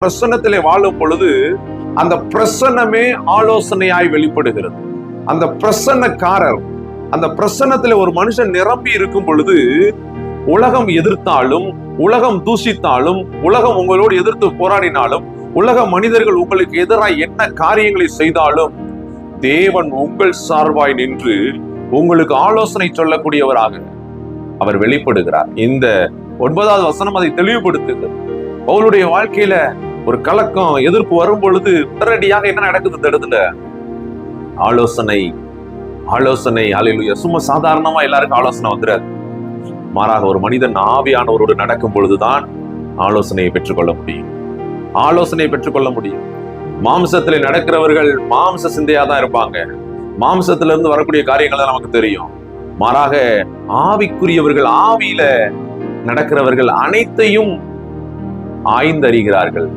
பிரசன்னத்திலே வாழும் பொழுது அந்த பிரசன்னமே ஆலோசனையாய் வெளிப்படுகிறது. அந்த பிரசன்னக்காரர், அந்த பிரசன்னத்திலே ஒரு மனுஷன் நிரம்பி இருக்கும் பொழுது உலகம் எதிர்த்தாலும், உலகம் தூஷித்தாலும், உலகம் உங்களோடு எதிர்த்து போராடினாலும், உலக மனிதர்கள் உங்களுக்கு எதிராக என்ன காரியங்களை செய்தாலும் தேவன் உங்கள் சார்பாய் நின்று உங்களுக்கு ஆலோசனை சொல்லக்கூடியவராக அவர் வெளிப்படுகிறார். இந்த 9வது வசனம் அதை தெளிவுபடுத்துகிறது. அவளுடைய வாழ்க்கையில ஒரு கலக்கம், எதிர்ப்பு வரும் பொழுது உடனடியாக என்ன நடக்குது? இந்த இடத்துல ஆலோசனை. ஹல்லேலூயா. சும்மா சாதாரணமா எல்லாருக்கும் ஆலோசனை வந்துடாது. மாறாக ஒரு மனிதன் ஆவியானவரோடு நடக்கும் பொழுதுதான் ஆலோசனையை பெற்றுக்கொள்ள முடியும். மாம்சத்திலே நடக்கிறவர்கள் மாம்ச சிந்தையா தான் இருப்பாங்க. மாம்சத்திலிருந்து வரக்கூடிய காரியங்கள் தான் நமக்கு தெரியும். மாறாக ஆவிக்குரியவர்கள், ஆவியில நடக்கிறவர்கள் அனைத்தையும் ஆய்ந்தறிகிறார்கள்.